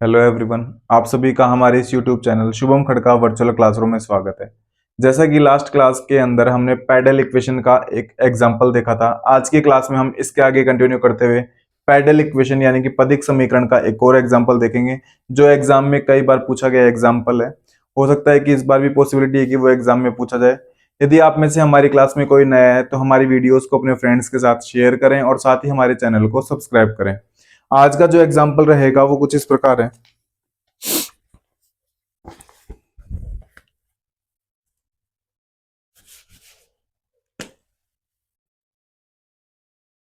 Hello everyone, आप सभी का हमारे इस YouTube channel Shubham Khadka virtual classroom में स्वागत है। जैसा कि लास्ट क्लास के अंदर हमने पैडल इक्वेशन का एक एग्जांपल देखा था, आज की क्लास में हम इसके आगे कंटिन्यू करते हुए पैडल इक्वेशन यानी कि पदिक समीकरण का एक और एग्जांपल देखेंगे, जो एग्जाम में कई बार पूछा गया एग्जाम्पल है। हो सकता है कि इस बार भी पॉसिबिलिटी है कि वो एग्जाम में पूछा जाए। यदि आप में से हमारी क्लास में कोई नया है तो हमारी वीडियोस को अपने फ्रेंड्स के साथ शेयर करें और साथ ही हमारे चैनल को सब्सक्राइब करें। आज का जो एग्जाम्पल रहेगा वो कुछ इस प्रकार है।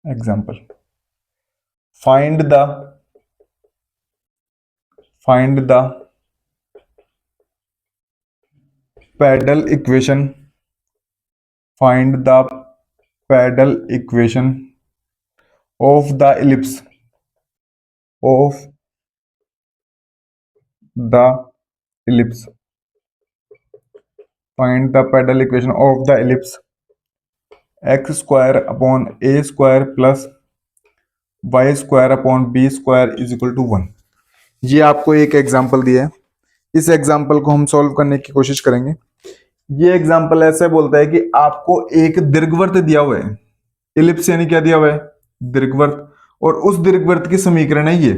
Example, find the find the pedal equation find the pedal equation of the ellipse of the ellipse find the pedal equation of the ellipse x square upon a square plus y square upon b square is equal to 1। ये आपको एक example दिया है। इस example को हम solve करने की कोशिश करेंगे। ये एग्जांपल ऐसे बोलता है कि आपको एक दीर्घवृत्त दिया हुआ है, इलिप्स यानी क्या दिया हुआ है, दीर्घवृत्त, और उस दीर्घवृत्त की समीकरण है ये।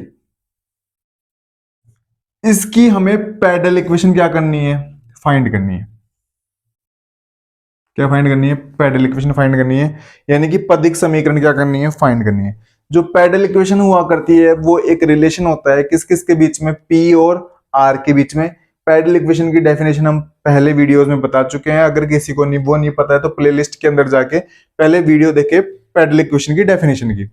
इसकी हमें पैडल इक्वेशन क्या करनी है, फाइंड करनी है। क्या फाइंड करनी है, पैडल इक्वेशन फाइंड करनी है, यानी कि पदिक समीकरण क्या करनी है, फाइंड करनी है। जो पैडल इक्वेशन हुआ करती है वो एक रिलेशन होता है किस किस के बीच में, पी और आर के बीच में। पैडल इक्वेशन की डेफिनेशन हम पहले वीडियोस में बता चुके हैं, अगर किसी को वो नहीं पता है तो प्लेलिस्ट के अंदर जाके पहले वीडियो देखे पैडल इक्वेशन की डेफिनेशन की।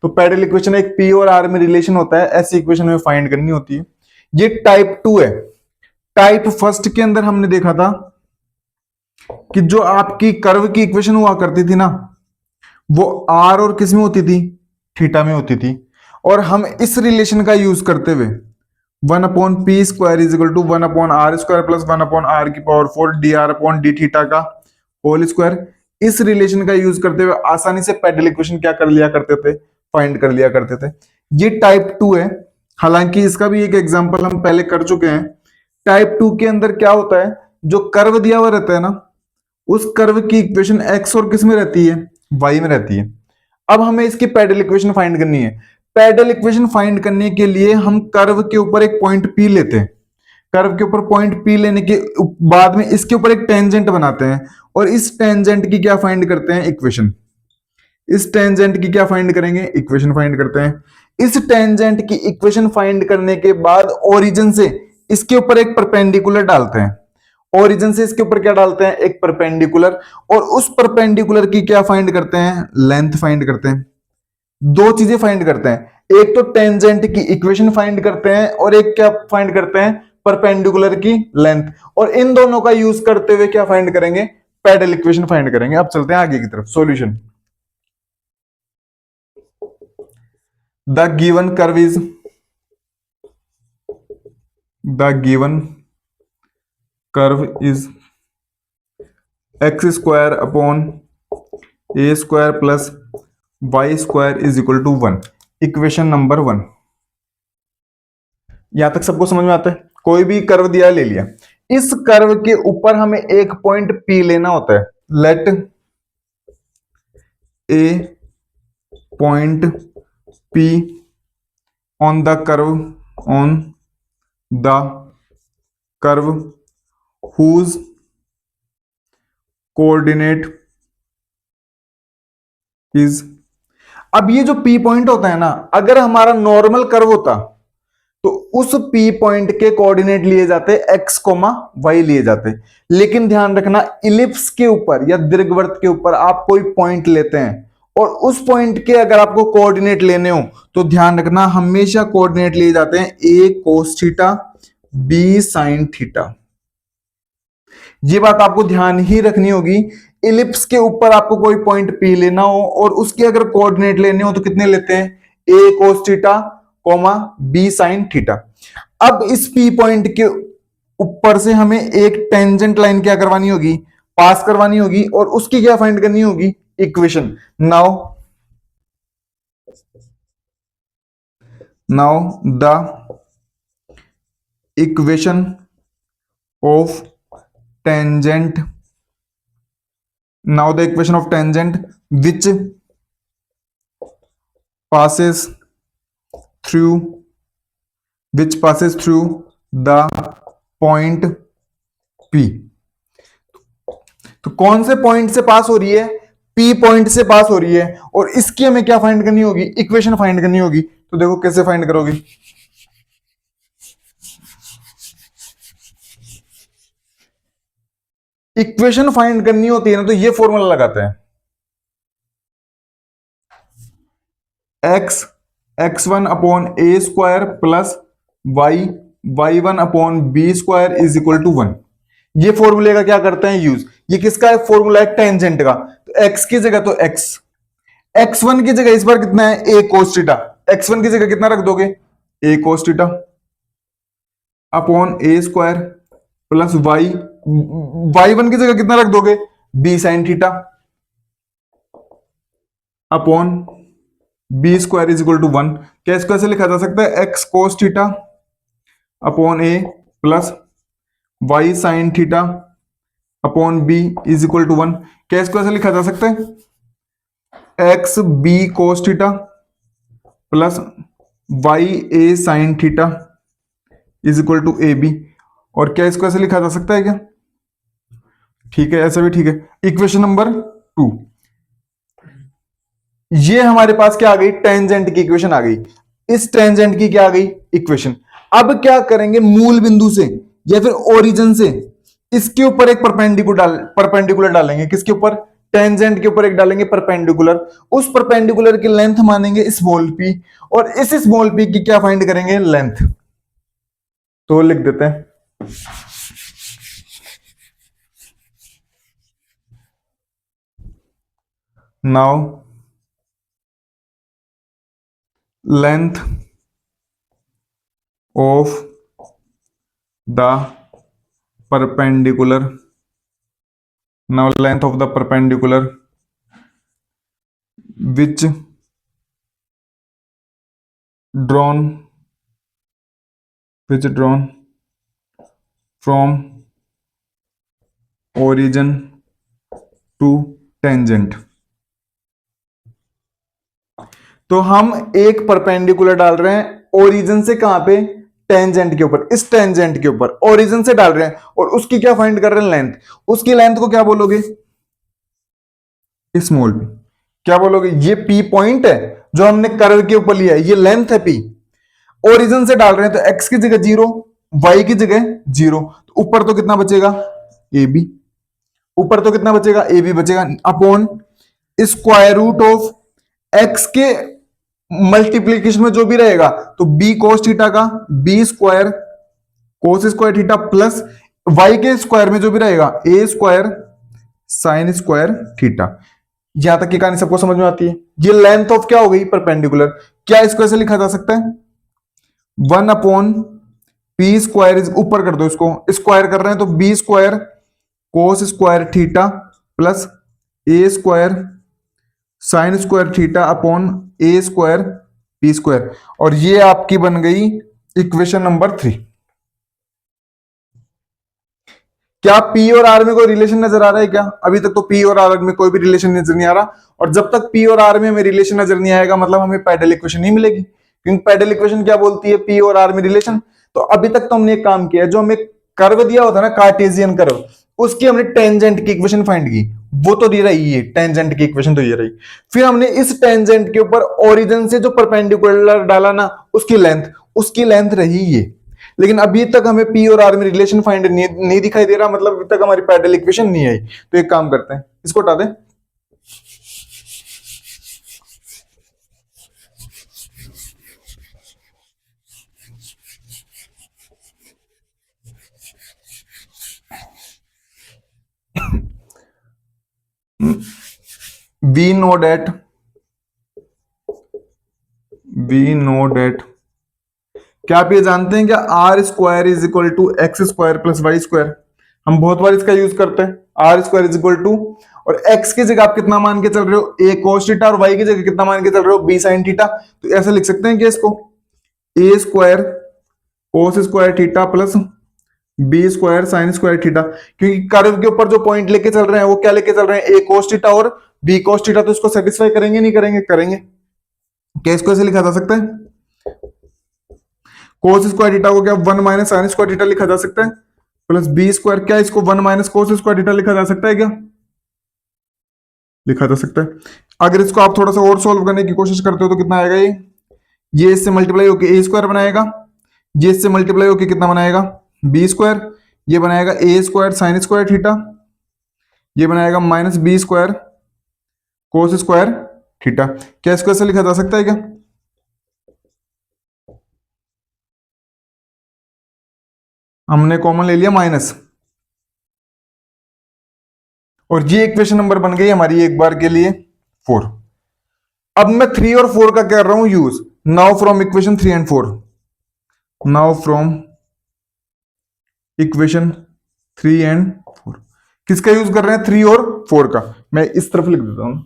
तो पैडल इक्वेशन एक पी और आर में रिलेशन होता है, ऐसी इक्वेशन में फाइंड करनी होती है। ये टाइप 2 है। टाइप फर्स्ट के अंदर हमने देखा था कि जो आपकी कर्व की इक्वेशन हुआ करती थी ना, वो आर और किस में होती थी, थीटा में होती थी। और हम इस रिलेशन का यूज करते हुए 1/p² is equal to 1/r² plus 1/r⁴ dr d theta का होल स्क्वायर, इस रिलेशन का यूज करते हुए आसानी से पैडल इक्वेशन क्या कर लिया करते थे, फाइंड कर लिया करते थे। ये टाइप 2 है। हालांकि इसका भी एक एग्जांपल हम पहले कर चुके हैं। टाइप 2 के अंदर क्या होता है, जो कर्व दिया हुआ रहता है ना, उस कर्व की इक्वेशन एक्स और किस में रहती है, वाई में रहती है। अब हमें इसकी पैडल इक्वेशन फाइंड करनी है। पैडल इक्वेशन फाइंड करने के लिए हम कर्व के ऊपर एक पॉइंट पी लेते हैं। कर्व के ऊपर पॉइंट पी लेने के बाद में इसके ऊपर एक टेंजेंट बनाते हैं और इस टेंजेंट की क्या फाइंड करते हैं, इक्वेशन। इस टेंजेंट की क्या फाइंड करेंगे, इक्वेशन फाइंड करते हैं। इस टेंजेंट की इक्वेशन फाइंड करने के बाद ओरिजिन से इसके ऊपर एक परपेंडिकुलर डालते हैं। ओरिजिन से इसके ऊपर क्या डालते हैं, एक परपेंडिकुलर, और उस परपेंडिकुलर की क्या फाइंड करते हैं, लेंथ फाइंड करते हैं। दो चीजें फाइंड करते हैं, एक तो टेंजेंट की इक्वेशन फाइंड करते हैं और एक क्या फाइंड करते हैं, परपेंडिकुलर की लेंथ। और इन दोनों का यूज करते हुए क्या फाइंड करेंगे, पैडल इक्वेशन फाइंड करेंगे। अब चलते हैं आगे की तरफ, solution. The given curve is the given curve is x² upon a² plus y² is equal to 1। Equation number 1। यहां तक सबको समझ में आता है। कोई भी कर्व दिया, ले लिया, इस कर्व के ऊपर हमें एक पॉइंट P लेना होता है। Let a point P on the curve whose coordinate is. अब ये जो P पॉइंट होता है ना, अगर हमारा नॉर्मल कर्व होता तो उस P पॉइंट के कोऑर्डिनेट लिए जाते x, y लिए जाते। लेकिन ध्यान रखना, इलिप्स के ऊपर या दीर्घवृत्त के ऊपर आप कोई पॉइंट लेते हैं और उस पॉइंट के अगर आपको कोऑर्डिनेट लेने हो तो ध्यान रखना हमेशा कोऑर्डिनेट लिए जाते हैं a cos theta, b sin theta. ये बात आपको ध्यान ही रखनी होगी। इलिप्स के ऊपर आपको कोई पॉइंट P लेना हो और उसके अगर कोऑर्डिनेट लेने हो तो कितने लेते हैं, a cos theta, b sin theta. अब इस P पॉइंट के ऊपर से हमें एक टेंजेंट लाइन क्या करवानी होगी, पास करवानी होगी, और उसकी क्या फाइंड करनी होगी, equation. Now the equation of tangent, now the equation of tangent which passes through the point P। तो कौन से पॉइंट से पास हो रही है? P पॉइंट से पास हो रही है, और इसकी हमें क्या फाइंड करनी होगी? इक्वेशन फाइंड करनी होगी। तो देखो कैसे फाइंड करोगे। इक्वेशन फाइंड करनी होती है ना, तो ये फॉर्मूला लगाते हैं, x1 upon A square plus y1 upon b square is equal to 1। ये फॉर्मूले का क्या करते हैं यूज? ये किसका है? फॉर्मूला है टेंजेंट का। तो x की जगह तो x1 की जगह इस बार कितना है? a cos theta. x1 की जगह कितना रख दोगे? a cos theta upon A square plus y1 की जगह कितना रख दोगे? b sin theta upon b square is equal to 1। क्या इसको ऐसे लिखा जा सकता है? x cos theta upon a plus y sin theta upon b is equal to 1। क्या इसको ऐसे लिखा जा सकता है? x b cos theta plus y a sin theta is equal to a b. और क्या इसको ऐसे लिखा जा सकता है क्या? ठीक है, ऐसा भी ठीक है। इक्वेशन नंबर 2, ये हमारे पास क्या आ गई? टेंजेंट की इक्वेशन आ गई। इस टेंजेंट की क्या आ गई? इक्वेशन। अब क्या करेंगे? मूल बिंदु से या फिर ओरिजिन से इसके ऊपर एक परपेंडिकुलर डालेंगे। किसके ऊपर? टेंजेंट के ऊपर एक डालेंगे परपेंडिकुलर। उस परपेंडिकुलर की लेंथ मानेंगे स्मॉल पी, और इस स्मॉल पी की क्या फाइंड करेंगे? लेंथ। तो लिख देते हैं, now length of the perpendicular, now length of the perpendicular which drawn from origin to tangent। तो हम एक परपेंडिकुलर डाल रहे हैं ओरिजिन से, कहां पे? टेंजेंट के ऊपर। इस टेंजेंट के ऊपर ओरिजिन से डाल रहे हैं, और उसकी क्या फाइंड कर रहे हैं? लेंथ। उसकी लेंथ को क्या बोलोगे? Small P. क्या बोलोगे? ये पी पॉइंट है जो हमने कर्व के ऊपर लिया है, ये लेंथ है पी। ओरिजिन से डाल रहे हैं तो एक्स की जगह 0, वाई की जगह 0, तो ऊपर तो कितना बचेगा? A b. ऊपर तो कितना बचेगा? ए बी बचेगा, upon square root of x के मल्टीप्लीकेशन में जो भी रहेगा, तो बी कोस थीटा का b square cos square theta plus y के स्क्वायर में जो भी रहेगा a square sine square theta. यहां तक की कहानी सबको समझ में आती है। ये लेंथ ऑफ क्या हो गई? परपेंडिकुलर। क्या इसको ऐसे लिखा जा सकता है? 1 अपॉन पी स्क्वायर, ऊपर कर दो इसको, स्क्वायर कर रहे हैं तो B square cos square theta plus ए square sine square theta upon ए स्क्वायर पी स्क्वायर। और ये आपकी बन गई इक्वेशन नंबर 3। क्या पी और आर में कोई रिलेशन नजर आ रहा है क्या? अभी तक तो पी और आर में कोई भी रिलेशन नजर नहीं आ रहा, और जब तक पी और आर में हमें रिलेशन नजर नहीं आएगा मतलब हमें पैडल इक्वेशन नहीं मिलेगी। क्योंकि पैडल इक्वेशन क्या बोलती है? पी और आर में रिलेशन। तो अभी तक तो हमने एक काम किया, जो हमें कर्व दिया होता है ना, कार्टेशियन कर्व, उसकी हमने टेंजेंट की इक्वेशन फाइंड की, वो तो दे रही है, टेंजेंट की इक्वेशन तो ये रही। फिर हमने इस टेंजेंट के ऊपर ओरिजिन से जो परपेंडिकुलर डाला ना, उसकी लेंथ रही ये। लेकिन अभी तक हमें पी और आर में रिलेशन फाइंड नहीं दिखाई दे रहा, मतलब अभी तक हमारी पैडल इक्वेशन नहीं आई। तो एक काम करते हैं, इसको हटा दें। we know that क्या आप ये जानते हैं क्या? R square is equal to x square plus y square. हम बहुत बार इसका यूज करते हैं। R square is equal to, और एक्स की जगह आप कितना मान के चल रहे हो? ए कोस थीटा, और वाई की जगह कितना मान के चल रहे हो? B sine theta. तो ऐसा लिख सकते हैं कि इसको A square cos square theta plus B square sine square theta, क्योंकि कर्व के ऊपर जो पॉइंट लेके चल रहे हैं वो क्या लेके चल रहे हैं, ए कोस थीटा और बी कोस थीटा, तो इसको सेटिस्फाई करेंगे नहीं करेंगे, करेंगे। क्या इसको ऐसे लिखा जा सकता है, कोस स्क्वायर थीटा को क्या 1 माइनस साइन स्क्वायर थीटा लिखा जा सकता है, प्लस बी स्क्वायर, क्या इसको 1 माइनस कोस स्क्वायर थीटा लिखा जा सकता है क्या, लिखा जा सकता है। अगर इसको आप थोड़ा सा और सॉल्व करने की कोशिश करते हो तो कितना आएगा, ये इससे मल्टीप्लाई होकर ए स्क्वायर बनाएगा, ये इससे मल्टीप्लाई होकर कितना बनाएगा बी स्क्वायर, ये बनाएगा a square sine square theta, ये बनाएगा minus b square cos square theta. क्या इसको ऐसे लिखा जा सकता है क्या, हमने कॉमन ले लिया माइनस, और ये इक्वेशन नंबर बन गई हमारी एक बार के लिए 4। अब मैं 3 और 4 का कर रहा हूं use, now from equation 3 and 4, now from equation 3 and 4, किसका यूज कर रहे हैं 3 और 4 का, मैं इस तरफ लिख देता हूं,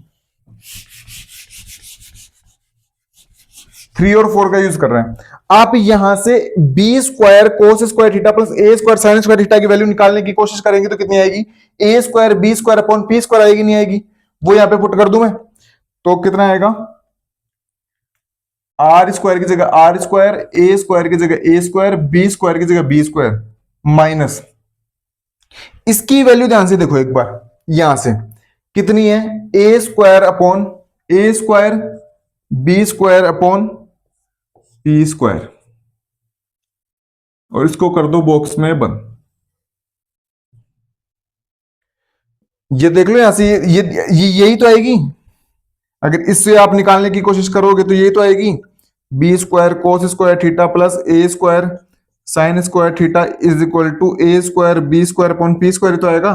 3 और 4 का यूज कर रहे हैं। आप यहां से B square cos square theta plus ए स्क्वायर साइन स्क्वायर थीटा की वैल्यू निकालने की कोशिश करेंगे तो कितनी आएगी, A square B square upon P square आएगी, नहीं आएगी, वो यहां पे पुट कर दूं मैं, तो कितना आएगा, आर स्क्वायर की जगह आर स्क्वायर, ए स्क्वायर की जगह ए स्क्वायर, बी स्क्वायर की जगह बी स्क्वायर, माइनस इसकी वैल्यू ध्यान से देखो एक बार, यहां से कितनी है, A square upon A square B square upon P square, और इसको कर दो बॉक्स में बंद। ये देख लो यहां से ये यही तो आएगी, अगर इससे आप निकालने की कोशिश करोगे तो यही तो आएगी, b square cos square theta plus A square sine square theta is equal to a square B square upon P square तो आएगा,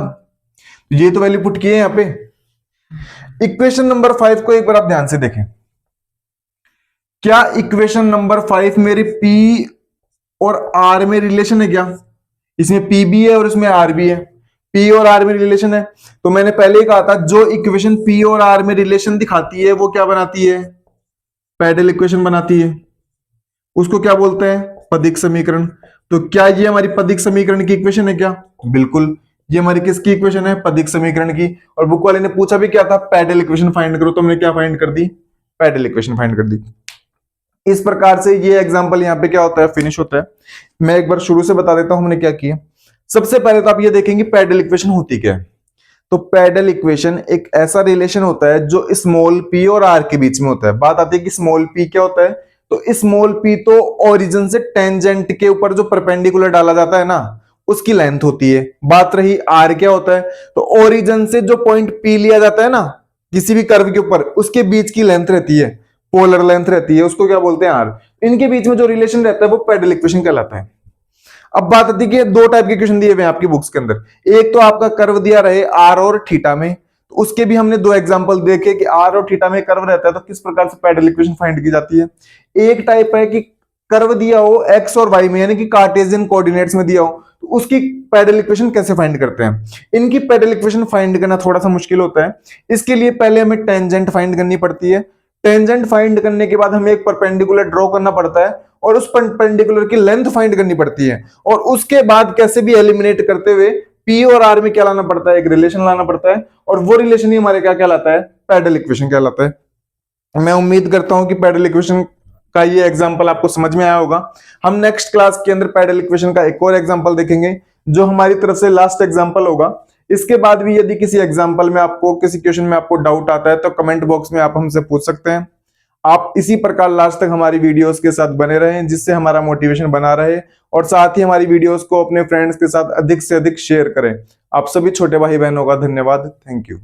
ये तो वैल्यू पुट किए यहां पे। इक्वेशन नंबर 5 को एक बार आप ध्यान से देखें, क्या इक्वेशन नंबर 5 मेरी पी और आर में रिलेशन है क्या, इसमें पी भी है और इसमें आर भी है, पी और आर में रिलेशन है, तो मैंने पहले ही कहा था जो इक्वेशन पी और आर में रिलेशन दिखाती है वो क्या बनाती है, पैडल इक्वेशन बनाती है, उसको क्या बोलते हैं, पदिक समीकरण। तो क्या ये हमारी पदिक समीकरण की इक्वेशन है क्या, बिल्कुल, ये हमारी किसकी इक्वेशन है, पदिक समीकरण की। और बुक वाले ने पूछा भी क्या था, पैडल इक्वेशन फाइंड करो, तो हमने क्या फाइंड कर दी, पैडल इक्वेशन फाइंड कर दी। इस प्रकार से ये एग्जांपल यहाँ पे क्या होता है, फिनिश होता है। मैं एक बार शुरू से बता देता हूं हमने क्या किया। सबसे पहले तो आप ये देखेंगे पैडल इक्वेशन होती क्या है। तो पैडल इक्वेशन एक ऐसा रिलेशन होता है जो स्मॉल पी और आर के बीच में होता है। बात आती है कि स्मॉल पी क्या होता है, तो स्मॉल पी तो ओरिजिन से टेंजेंट के ऊपर जो परपेंडिकुलर डाला जाता है ना, उसकी लेंथ होती है। बात रही आर क्या होता है, तो ओरिजिन से जो पॉइंट पी लिया जाता है ना किसी भी कर्व के ऊपर, उसके बीच की लेंथ रहती है, पोलर लेंथ रहती है, उसको क्या बोलते हैं आर। इनके बीच में जो रिलेशन रहता है वो पैडल इक्वेशन कहलाता है। अब बात आती है कि दो टाइप के क्वेश्चन दिए हुए हैं आपकी बुक्स के अंदर, एक तो आपका कर्व दिया रहे आर और थीटा में, तो उसके भी हमने दो एग्जांपल देखे कि आर और थीटा में कर्व रहता है तो किस प्रकार से पैडल इक्वेशन फाइंड की जाती है। एक टाइप है कि कर्व दिया हो एक्स और वाई में, यानी कि कार्टेशियन कोऑर्डिनेट्स में दिया हो, तो उसकी पैडल इक्वेशन कैसे फाइंड करते हैं। इनकी पैडल इक्वेशन फाइंड करना थोड़ा सा मुश्किल होता है। इसके लिए पहले हमें टेंजेंट फाइंड करनी पड़ती है। टेंजेंट फाइंड करने के बाद हमें एक परपेंडिकुलर ड्रॉ करना पड़ता है और उस परपेंडिकुलर की लेंथ फाइंड करनी पड़ती है, और उसके बाद कैसे भी एलिमिनेट करते हुए पी और आर में क्या लाना पड़ता है, एक रिलेशन लाना पड़ता है, और वो रिलेशन ही हमारे क्या कहलाता है, पैडल इक्वेशन कहलाता है। मैं उम्मीद करता हूं कि पैडल इक्वेशन का ये एग्जांपल आपको समझ में आया होगा। हम नेक्स्ट क्लास के अंदर पैडल इक्वेशन का एक और एग्जांपल देखेंगे जो हमारी तरफ से लास्ट एग्जांपल होगा। इसके बाद भी यदि किसी एग्जांपल में आपको, किसी क्वेश्चन में आपको डाउट आता है तो कमेंट बॉक्स में आप हमसे पूछ सकते हैं। आप इसी प्रकार लास्ट तक हमारी वीडियोस के साथ बने रहें जिससे हमारा मोटिवेशन बना रहे, और साथ ही हमारी वीडियोस को अपने फ्रेंड्स के साथ अधिक से अधिक शेयर करें। आप सभी छोटे भाई बहनों का धन्यवाद। Thank you.